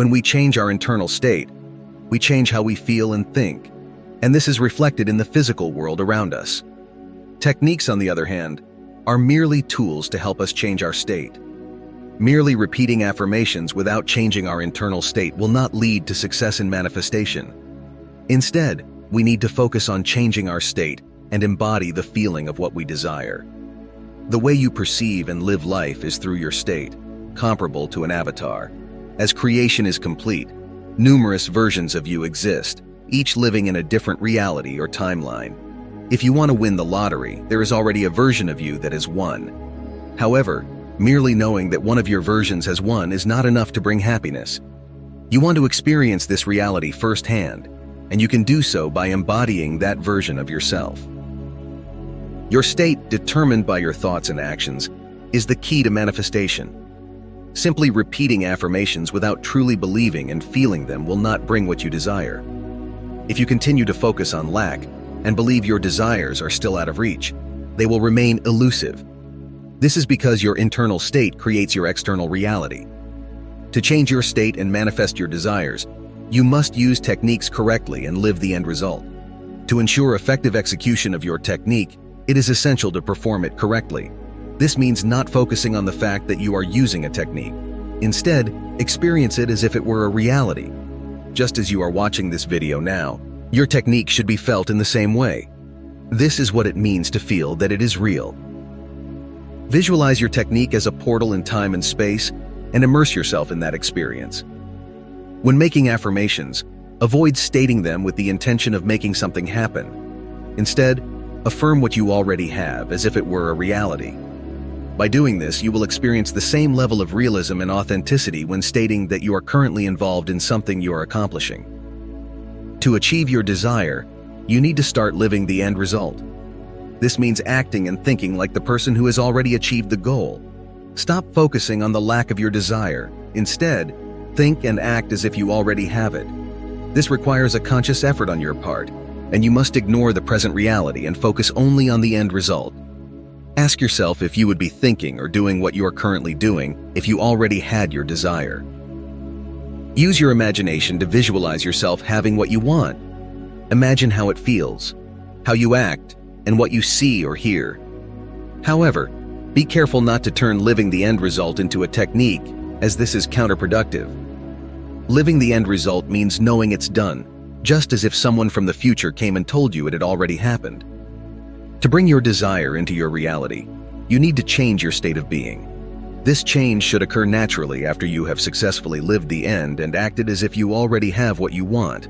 When we change our internal state, we change how we feel and think, and this is reflected in the physical world around us. Techniques, on the other hand, are merely tools to help us change our state. Merely repeating affirmations without changing our internal state will not lead to success in manifestation. Instead, we need to focus on changing our state and embody the feeling of what we desire. The way you perceive and live life is through your state, comparable to an avatar. As creation is complete, numerous versions of you exist, each living in a different reality or timeline. If you want to win the lottery, there is already a version of you that has won. However, merely knowing that one of your versions has won is not enough to bring happiness. You want to experience this reality firsthand, and you can do so by embodying that version of yourself. Your state, determined by your thoughts and actions, is the key to manifestation. Simply repeating affirmations without truly believing and feeling them will not bring what you desire. If you continue to focus on lack and believe your desires are still out of reach, they will remain elusive. This is because your internal state creates your external reality. To change your state and manifest your desires, you must use techniques correctly and live the end result. To ensure effective execution of your technique, it is essential to perform it correctly. This means not focusing on the fact that you are using a technique. Instead, experience it as if it were a reality. Just as you are watching this video now, your technique should be felt in the same way. This is what it means to feel that it is real. Visualize your technique as a portal in time and space and immerse yourself in that experience. When making affirmations, avoid stating them with the intention of making something happen. Instead, affirm what you already have as if it were a reality. By doing this, you will experience the same level of realism and authenticity when stating that you are currently involved in something you are accomplishing. To achieve your desire, you need to start living the end result. This means acting and thinking like the person who has already achieved the goal. Stop focusing on the lack of your desire. Instead, think and act as if you already have it. This requires a conscious effort on your part, and you must ignore the present reality and focus only on the end result. Ask yourself if you would be thinking or doing what you are currently doing if you already had your desire. Use your imagination to visualize yourself having what you want. Imagine how it feels, how you act, and what you see or hear. However, be careful not to turn living the end result into a technique, as this is counterproductive. Living the end result means knowing it's done, just as if someone from the future came and told you it had already happened. To bring your desire into your reality, you need to change your state of being. This change should occur naturally after you have successfully lived the end and acted as if you already have what you want.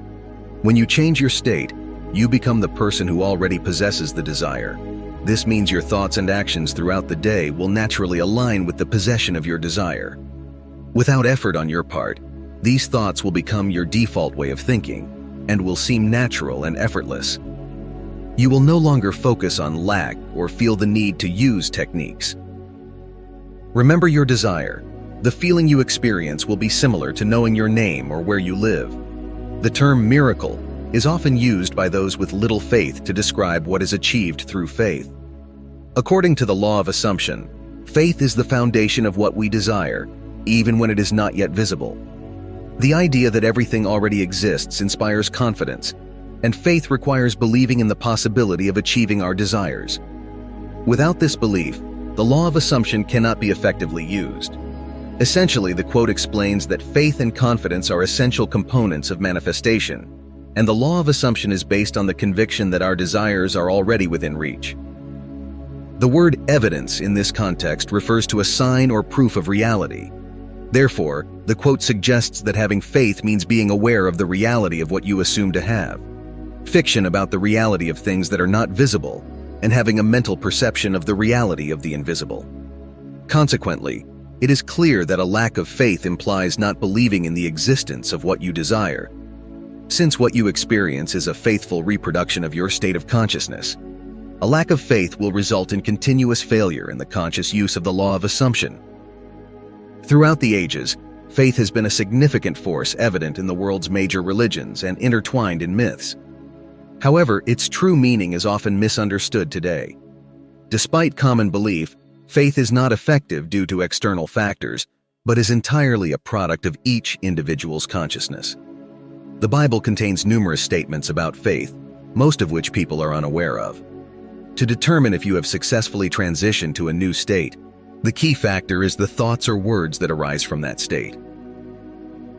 When you change your state, you become the person who already possesses the desire. This means your thoughts and actions throughout the day will naturally align with the possession of your desire. Without effort on your part, these thoughts will become your default way of thinking and will seem natural and effortless. You will no longer focus on lack or feel the need to use techniques. Remember your desire. The feeling you experience will be similar to knowing your name or where you live. The term miracle is often used by those with little faith to describe what is achieved through faith. According to the law of assumption, faith is the foundation of what we desire, even when it is not yet visible. The idea that everything already exists inspires confidence, and faith requires believing in the possibility of achieving our desires. Without this belief, the law of assumption cannot be effectively used. Essentially, the quote explains that faith and confidence are essential components of manifestation, and the law of assumption is based on the conviction that our desires are already within reach. The word evidence in this context refers to a sign or proof of reality. Therefore, the quote suggests that having faith means being aware of the reality of what you assume to have, fiction about the reality of things that are not visible, and having a mental perception of the reality of the invisible. Consequently, it is clear that a lack of faith implies not believing in the existence of what you desire. Since what you experience is a faithful reproduction of your state of consciousness, a lack of faith will result in continuous failure in the conscious use of the law of assumption. Throughout the ages, faith has been a significant force evident in the world's major religions and intertwined in myths. However, its true meaning is often misunderstood today. Despite common belief, faith is not effective due to external factors, but is entirely a product of each individual's consciousness. The Bible contains numerous statements about faith, most of which people are unaware of. To determine if you have successfully transitioned to a new state, the key factor is the thoughts or words that arise from that state.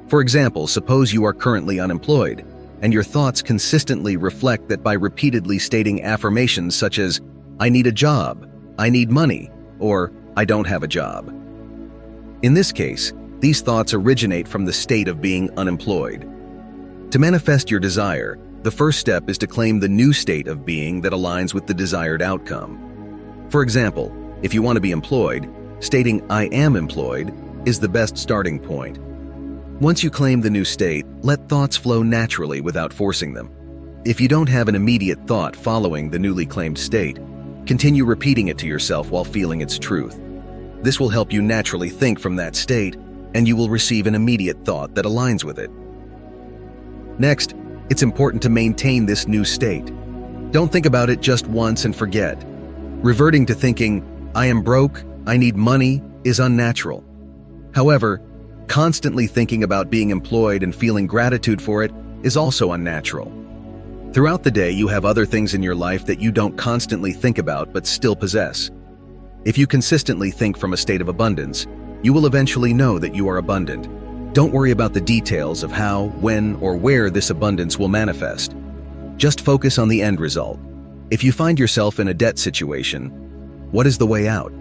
For example, suppose you are currently unemployed, and your thoughts consistently reflect that by repeatedly stating affirmations such as, "I need a job," "I need money," or "I don't have a job." In this case, these thoughts originate from the state of being unemployed. To manifest your desire, the first step is to claim the new state of being that aligns with the desired outcome. For example, if you want to be employed, stating "I am employed" is the best starting point. Once you claim the new state, let thoughts flow naturally without forcing them. If you don't have an immediate thought following the newly claimed state, continue repeating it to yourself while feeling its truth. This will help you naturally think from that state, and you will receive an immediate thought that aligns with it. Next, it's important to maintain this new state. Don't think about it just once and forget. Reverting to thinking, "I am broke, I need money," is unnatural. However, constantly thinking about being employed and feeling gratitude for it is also unnatural. Throughout the day, you have other things in your life that you don't constantly think about but still possess. If you consistently think from a state of abundance, you will eventually know that you are abundant. Don't worry about the details of how, when, or where this abundance will manifest. Just focus on the end result. If you find yourself in a debt situation, what is the way out?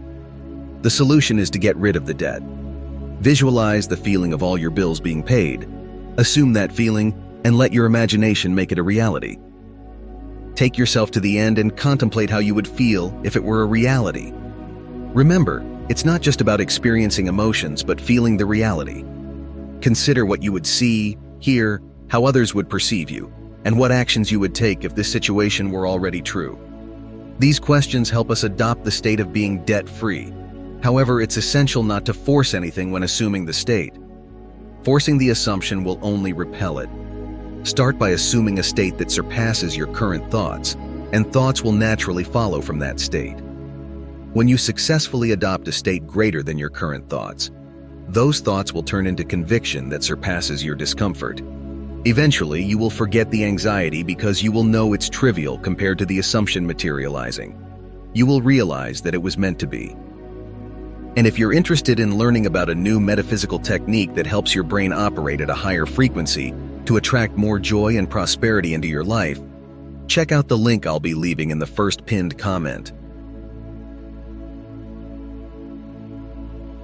The solution is to get rid of the debt. Visualize the feeling of all your bills being paid. Assume that feeling and let your imagination make it a reality. Take yourself to the end and contemplate how you would feel if it were a reality. Remember, it's not just about experiencing emotions, but feeling the reality. Consider what you would see, hear, how others would perceive you, and what actions you would take if this situation were already true. These questions help us adopt the state of being debt-free. However, it's essential not to force anything when assuming the state. Forcing the assumption will only repel it. Start by assuming a state that surpasses your current thoughts, and thoughts will naturally follow from that state. When you successfully adopt a state greater than your current thoughts, those thoughts will turn into conviction that surpasses your discomfort. Eventually, you will forget the anxiety because you will know it's trivial compared to the assumption materializing. You will realize that it was meant to be. And if you're interested in learning about a new metaphysical technique that helps your brain operate at a higher frequency to attract more joy and prosperity into your life, check out the link I'll be leaving in the first pinned comment.